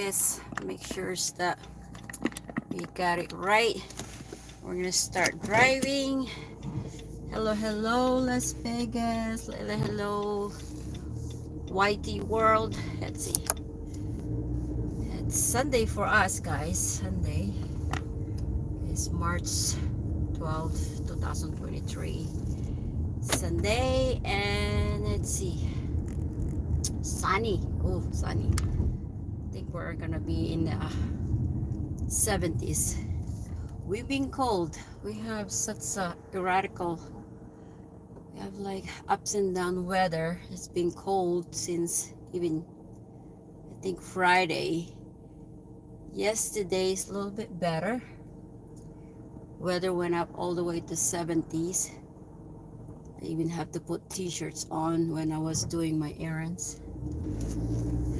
this. Make sure that we got it right. We're gonna start driving. Hello, hello, Las Vegas. Hello, hello, YT World. Let's see. It's Sunday for us, guys. Sunday is March 12, 2023. Sunday, and let's see. Sunny. Oh, sunny. I think we're gonna be in the 70s. We've been cold. We have such a erratical. We have like ups and down weather. It's been cold since even I think Friday. Yesterday's a little bit better. Weather went up all the way to 70s. I even have to put t-shirts on when I was doing my errands.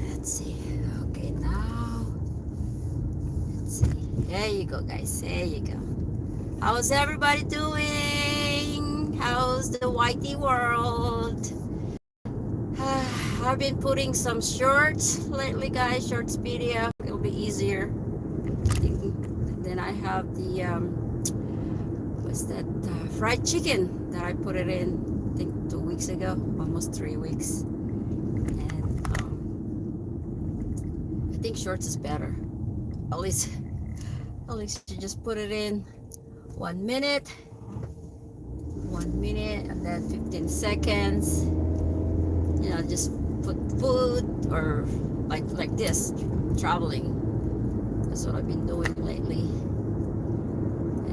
Let's see. Okay, now let's see. There you go, guys. There you go. How's everybody doing? How's the YT world? I've been putting some shorts lately, guys. Shorts video. It'll be easier. Then I have the what's that? Fried chicken that I put it in. I think 2 weeks ago, almost 3 weeks. And I think shorts is better. At least you just put it in 1 minute, and then 15 seconds. You know, just put food or like this, traveling. That's what I've been doing lately.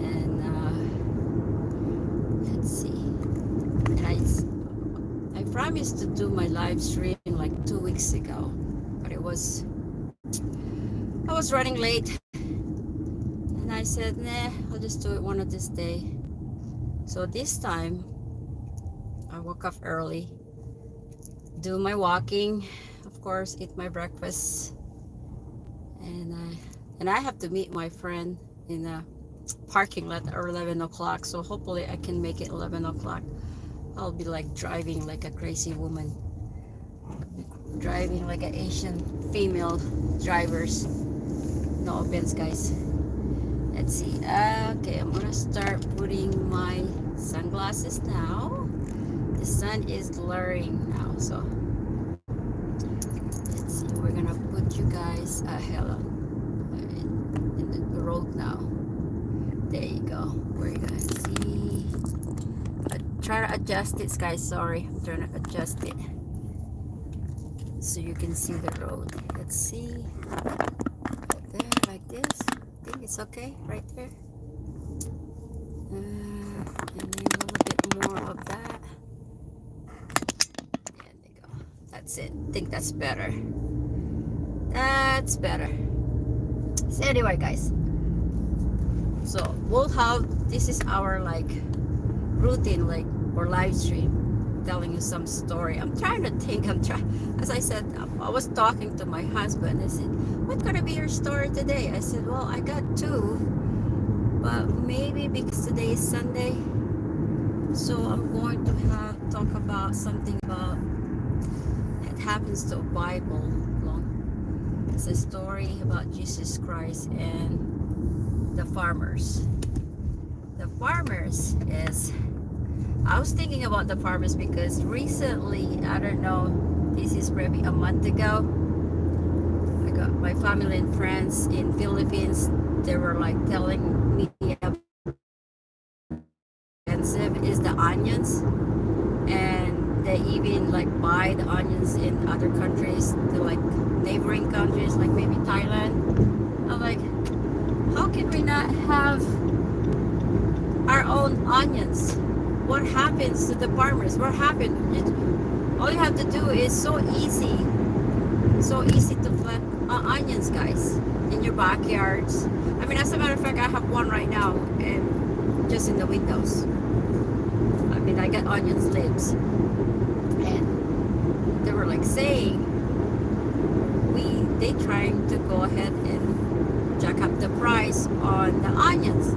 And let's see. And I promised to do my live stream like 2 weeks ago, but I was running late. And I said, nah, I'll just do it one of this day. So this time, I woke up early, do my walking, of course, eat my breakfast, and I have to meet my friend in a parking lot at 11 o'clock. So hopefully I can make it 11 o'clock. I'll be like driving like a crazy woman, driving like an Asian female drivers. No offense, guys. Let's see. Okay, I'm gonna start putting my sunglasses now. The sun is glaring now, so let's see. We're gonna put you guys hello in the road now. There you go. We're gonna see. Try to adjust it, guys. Sorry, I'm trying to adjust it so you can see the road. Let's see. There, like this. I think it's okay right there. And then a little bit more of that. There they go. That's it. I think that's better. That's better. So anyway, guys. So we'll have, this is our like routine, like, or live stream, telling you some story. I'm trying to think. As I said, I was talking to my husband. I said, what's gonna be your story today? I said, well, I got two, but maybe because today is Sunday, so I'm going to talk about something about it happens to a Bible. It's a story about Jesus Christ and the farmers. The farmers is, I was thinking about the farmers because recently, I don't know, this is maybe a month ago, I got my family and friends in Philippines. They were like telling me how expensive is the onions, and they even like buy the onions in other countries, to like neighboring countries, like maybe Thailand. I'm like, how can we not have our own onions? What happens to the farmers? What happened? All you have to do is so easy to plant onions, guys, in your backyards. I mean, as a matter of fact, I have one right now, and just in the windows. I mean, I got onions leaves, and they were like saying, they trying to go ahead and jack up the price on the onions,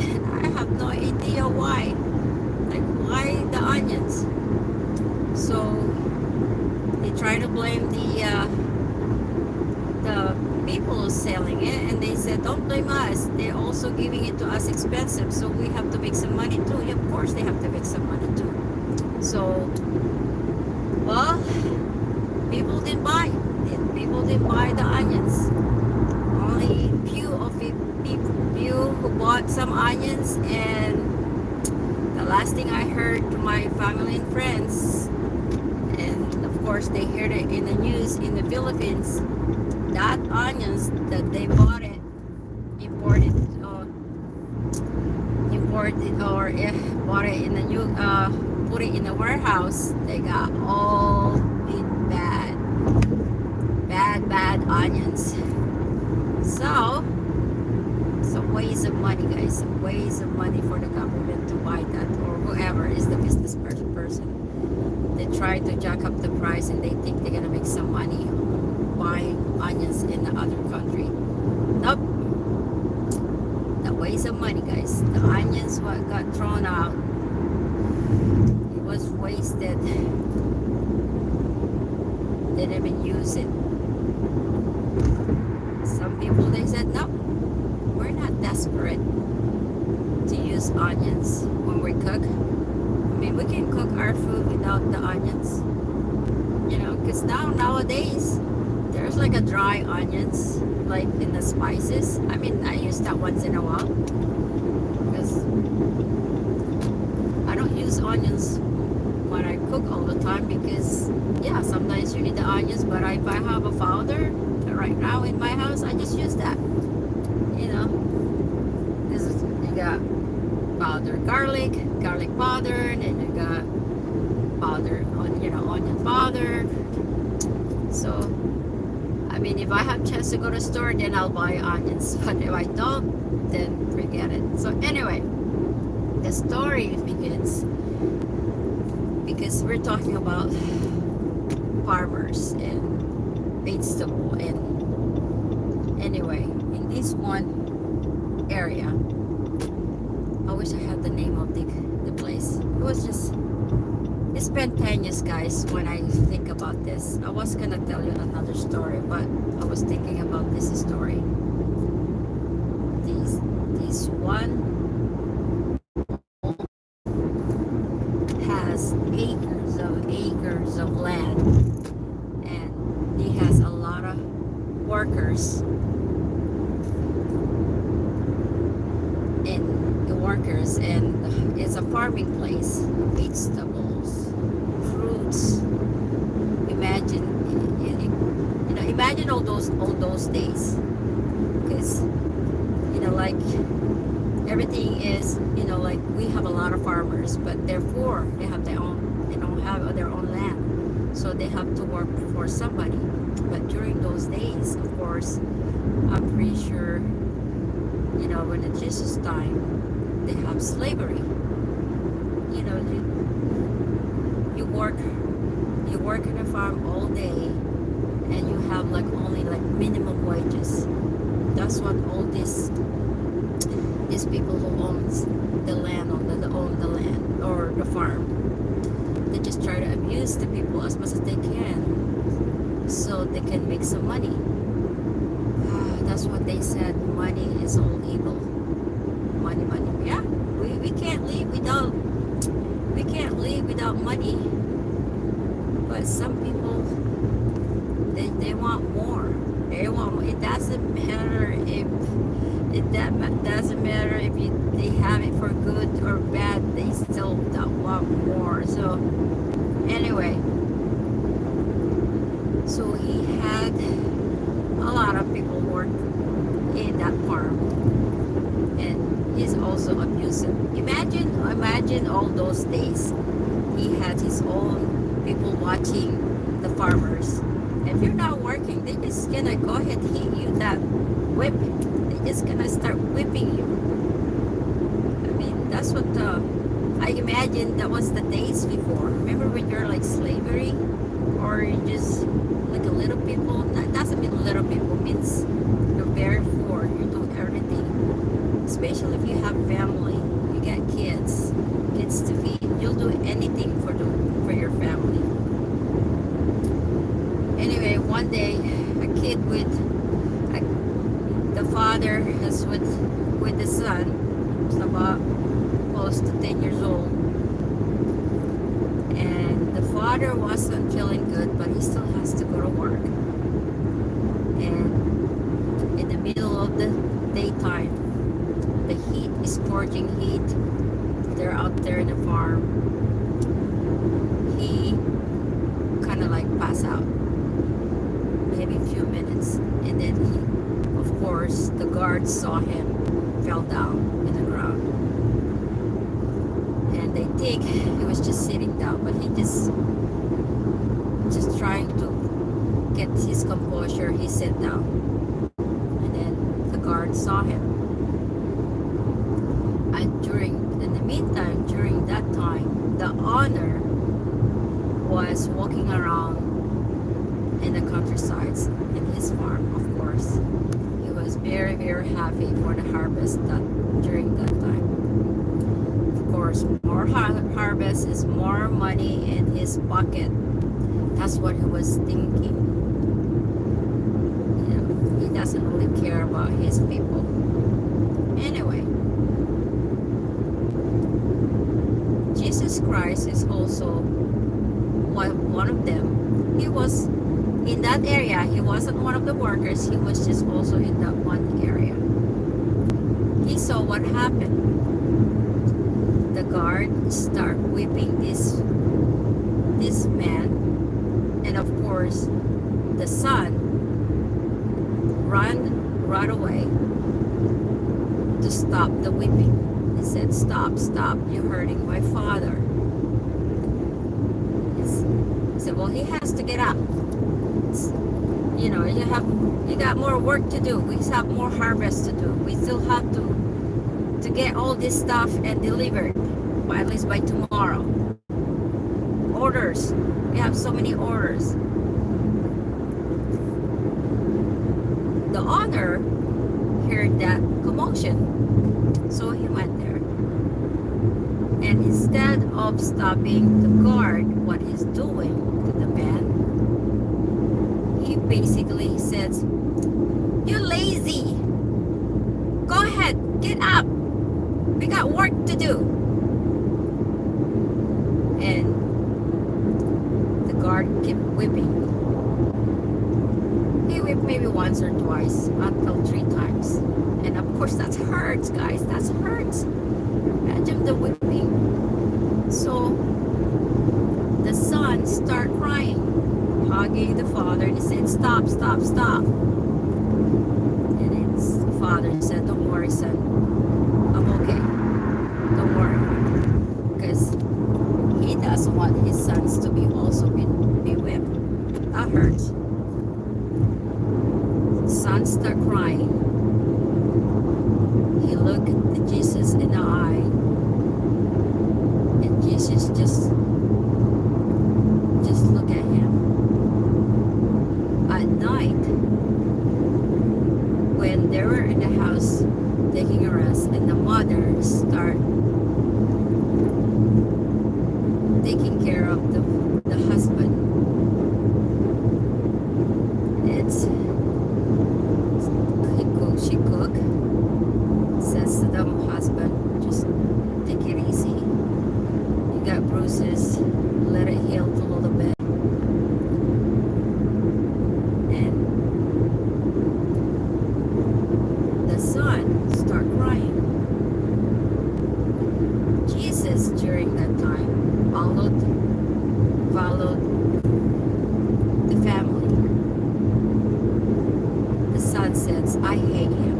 and I have no idea why. Like, why the onions? So they try to blame the people selling it, and they said, don't blame us. They're also giving it to us expensive, so we have to make some money too. Yeah, of course they have to make some money too. So, well, people didn't buy. People didn't buy the onions. Only few who bought some onions, and the last thing I heard from my family and friends, and of course they heard it in the news in the Philippines, that onions that they bought it, imported or bought it in the new, put it in the warehouse, they got all in bad onions. So it's a waste of money, guys. A waste of money for the government to buy that, or whoever is the business person. They try to jack up the price, and they think they're gonna make some money buying onions in the other country. Nope. The waste of money, guys. The onions what got thrown out, it was wasted. They didn't even use it. Some people, they said, no, we're not desperate to use onions when we cook. I mean, we can cook our food without the onions, you know, because nowadays there's like a dry onions, like in the spices. I mean, I use that once in a while because I don't use onions when I cook all the time, because yeah, sometimes you need the onions, but if I have a powder right now in my house, I just use that, you know. This is, you got powdered garlic powder, and then you got powdered, you know, onion powder. So I mean, if I have chance to go to the store, then I'll buy onions, but if I don't, then forget it. So anyway, the story begins because we're talking about farmers and vegetable. And anyway, in this one area, I wish I had the name of the place. It was just, it's spontaneous, guys. When I think about this, I was gonna tell you another story, but I was thinking about this story. This one has acres of land, and he has a lot of workers, and it's a farming place. Vegetables, fruits. Imagine all those days, because like everything is, like we have a lot of farmers, but therefore they have they don't have their own land, so they have to work for somebody. But during those days, of course, I'm pretty sure, when it's Jesus time, they have slavery. You work in a farm all day, and you have only minimum wages. That's what all these people who owns the land, own the land or the farm, they just try to abuse the people as much as they can, so they can make some money. That's what they said. Money is all evil. Money. Yeah, we can't live without money. But some people, they want more. It doesn't matter if they have it for good or bad. They still don't want more. So anyway, so he had a lot of people work in that farm, and he's also abusive. Imagine all those days. He had his own people watching the farmers. If you're not working, they just gonna go ahead and hit you that whip. They just gonna start whipping you. I mean, that's what I imagine that was the days before. Remember when you're slavery, or you just a little people? That doesn't mean little people. It means you're very poor. You do everything. Especially if you have family, you got kids to feed. You'll do anything for your family. Anyway, one day a father is with the son. It's about close to 10 years old. And the father wasn't feeling good, but he still has to go to work. And in the middle of the daytime, the heat is scorching heat. They're out there in the farm. He kind of like passed out, maybe a few minutes, and then he, of course, the guards saw him, fell down in the ground, and they think he was just sitting down, but he just trying to get his composure. He sat down, and then the guards saw him. And in the meantime, during that time, the owner was walking around in the countrysides in his farm. Of course, he was very, very happy for the harvest during that time. Of course, more harvest is more money in his pocket. That's what he was thinking. You know, he doesn't really care about his people. Anyway, Jesus Christ is also one of them. He was in that area. He wasn't one of the workers. He was just also in that one area. He saw what happened. The guard start whipping this man, and of course the son ran right away to stop the whipping. He said, stop, you're hurting my father. He said, well, he has to get up. You know, you got more work to do. We have more harvest to do. We still have to get all this stuff and delivered by at least by tomorrow. Orders. We have so many orders. The owner heard that commotion, so he went there. And instead of stopping the guard, what he's doing to the man, he basically says, "You're lazy. Go ahead, get up. We got work to do." And the guard kept whipping. He whipped maybe once or twice, until 3 times. And of course that hurts, guys. That hurts. Imagine the whipping. So the son started crying, hugging the father, and he said, stop. And the father said, don't worry, son. I'm okay. Don't worry. Because he doesn't want his sons to be also be whipped. That hurts. The son started crying. He looked at Jesus in the eye, and Jesus just look at him. At night, when they were in the house taking a rest, and the mother start taking care of the husband, she cook, says to the husband, just take it easy. You got bruises, let it heal a little bit. And the son start crying. Jesus during that time followed the family. The son says, I hate him.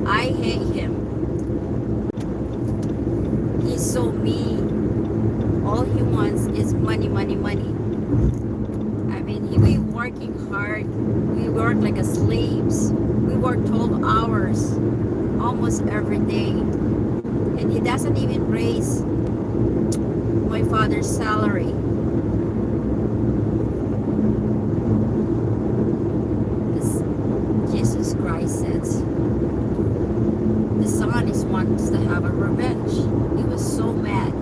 I hate him. He's so mean. All he wants is money. I mean, we working hard. We work like a slaves. We work 12 hours almost every day. And he doesn't even raise my father's salary. Jesus Christ says, the son wants to have a revenge. He was so mad.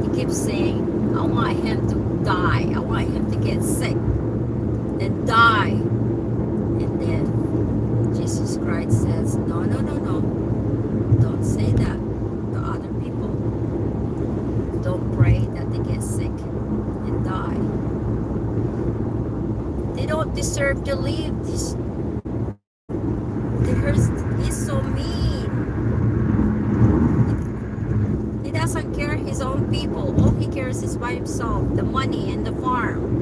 He kept saying, I want him to die. I want him to get sick and die. And then Jesus He's, he's so mean. He doesn't care his own people. All he cares is by himself, the money and the farm.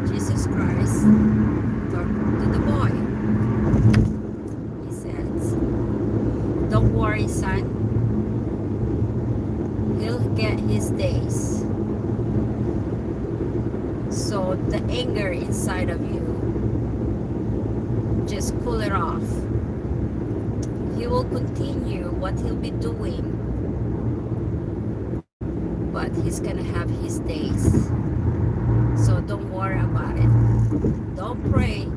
Jesus Christ talked to the boy. He says, don't worry, son. He'll get his days. So the anger inside of you, just cool it off. He will continue what he'll be doing, but he's gonna have his days. So don't worry about it. Don't pray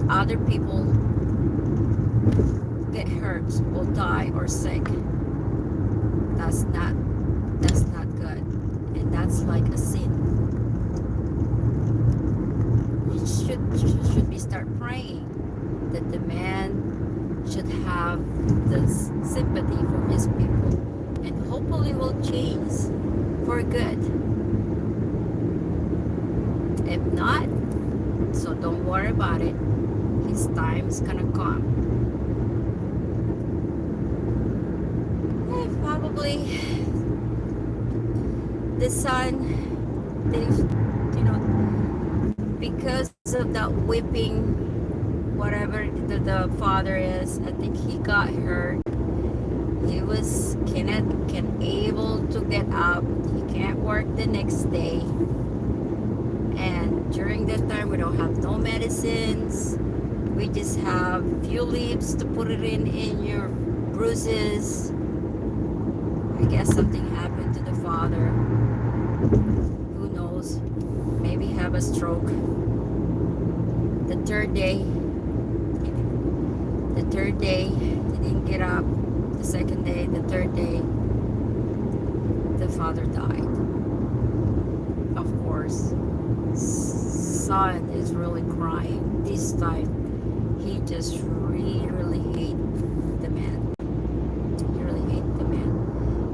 other people get hurt or die or sick. That's not good, and that's like a sin. You should be start praying that the man should have the sympathy for his people, and hopefully will change for good. If not, so don't worry about it. His time is gonna come. Probably the son, because of that whipping, whatever the father is, I think he got hurt. He was can't able to get up. He can't work the next day. And during that time, we don't have no medicines. We just have few leaves to put it in your bruises. I guess something happened to the father. Who knows? Maybe have a stroke. The third day, he didn't get up. The second day, the third day, the father died. Of course, son is really crying. This time, he just really hate the man.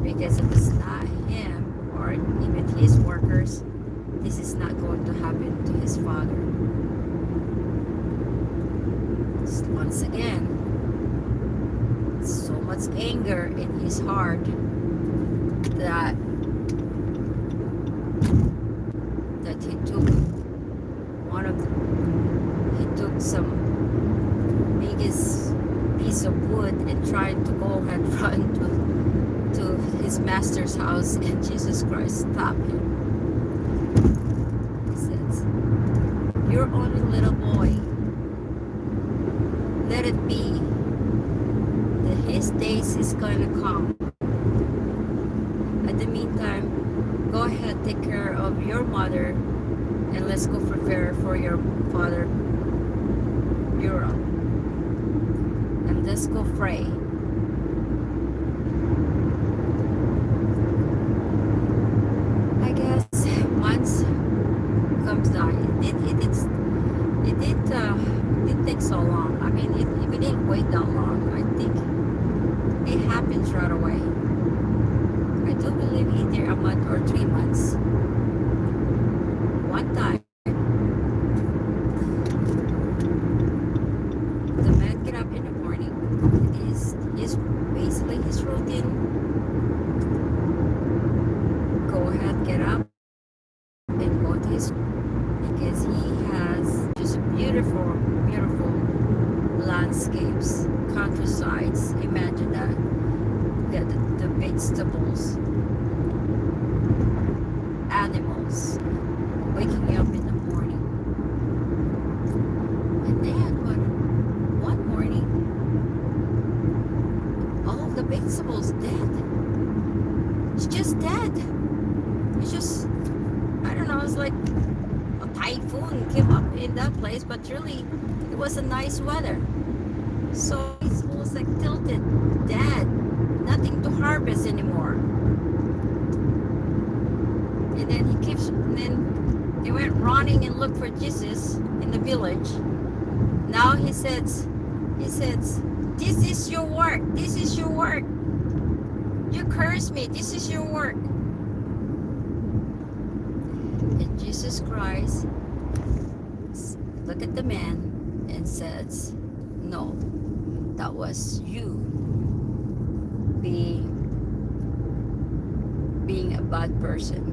Because if it's not him or even his workers, this is not going to happen to his father. Once again, so much anger in his heart that he took some biggest piece of wood and tried to go and run to his master's house, and Jesus Christ stopped him. He says, you're only a little boy. Let it be. That his days is going to come. At the meantime, go ahead, take care of your mother, and let's go prepare for your father, Europe. And let's go pray. I guess months comes down. It didn't take so long. I mean, we didn't wait that long. I think it happens right away. I do believe either a month or 3 months. One time, the man get up in the morning. His basically his routine. Go ahead, get up, and go to his, because he has just beautiful landscapes, countrysides. Imagine that. The vegetables, animals, waking up in the morning. And then one morning, all of the vegetables dead. It's just dead. It's just, I don't know, it's like a typhoon came up in that place, but really it was a nice weather. So it was like tilted, dead, nothing to harvest anymore. And then he went running and looked for Jesus in the village. Now he says, this is your work. This is your work. You curse me. This is your work. And Jesus Christ look at the man and says, no, that was you being a bad person,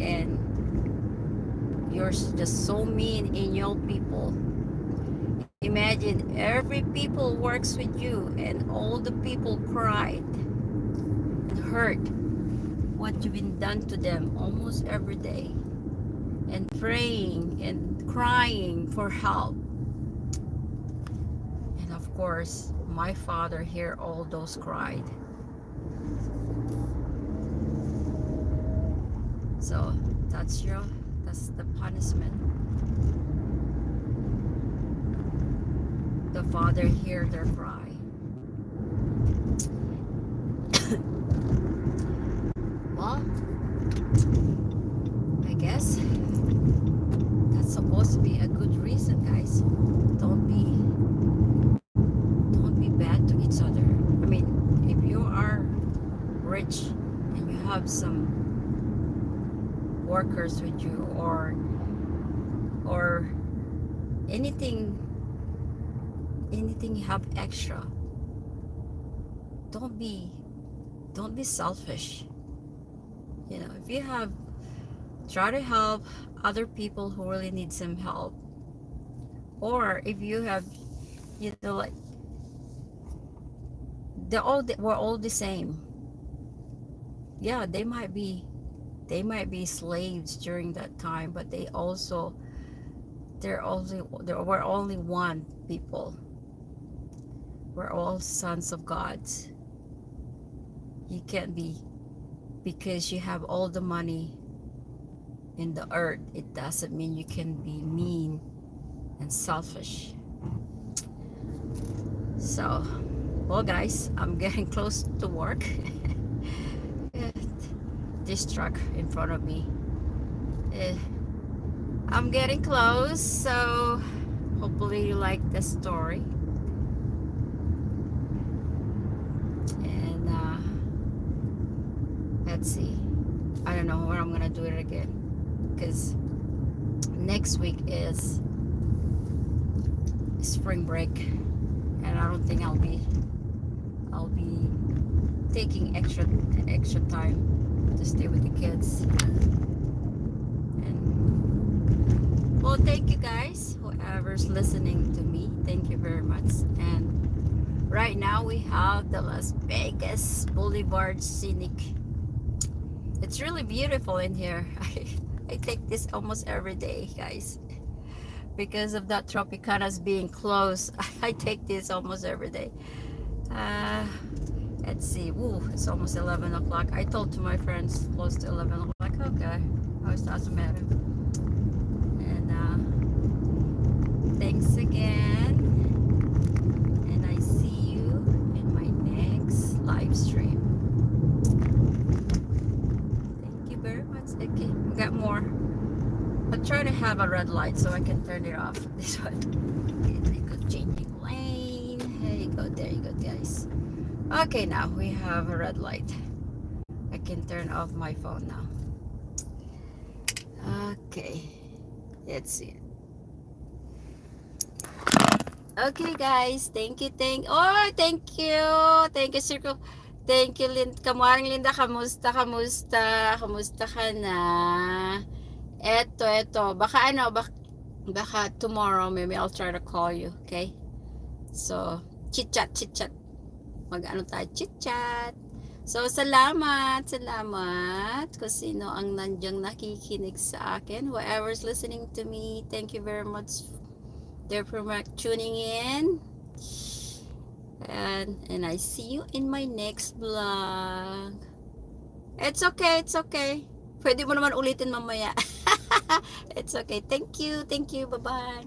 and you're just so mean in your people. Imagine every people works with you and all the people cried and hurt what you've been done to them almost every day, and praying and crying for help. And of course, my father hear all those cried. So that's the punishment. The father hear their cry. Well, I guess that's supposed to be a good reason, guys. Don't be bad to each other. I mean, if you are rich and you have some workers with you, or anything you have extra, don't be selfish. You know, if you have, try to help other people who really need some help. Or if you have, you know, like, we're all the same. Yeah, they might be slaves during that time, but we're only one people. We're all sons of God. You can't be, because you have all the money in the earth, it doesn't mean you can be mean and selfish. So, well guys, I'm getting close to work. This truck in front of me, I'm getting close, so hopefully you like the story. And let's see, I don't know when I'm gonna do it again, because next week is spring break, and I don't think I'll be taking extra time to stay with the kids. And well, thank you guys, whoever's listening to me, thank you very much. And right now we have the Las Vegas Boulevard Scenic. It's really beautiful in here. I take this almost every day, guys, because of that Tropicana's being closed. I take this almost every day. Let's see. Ooh, it's almost 11 o'clock. I told to my friends close to 11 o'clock. Okay, oh, it doesn't matter. And thanks again. And I see you in my next live stream. Thank you very much. Okay, we got more. I'll try to have a red light so I can turn it off. This one. Okay, there you go, changing lane. There you go, guys. Okay, now we have a red light. I can turn off my phone now. Okay, let's see. Okay, guys, thank you, thank you, Circle. Thank you, Kamuaring Linda, kamusta ka na? Eto, baka tomorrow, maybe I'll try to call you, okay? So, chit-chat. Mag-ano tayo, chit-chat. So, salamat kung sino ang nandiyan nakikinig sa akin. Whoever's listening to me, thank you very much for tuning in. And I see you in my next vlog. It's okay. Pwede mo naman ulitin mamaya. It's okay. Thank you. Bye-bye.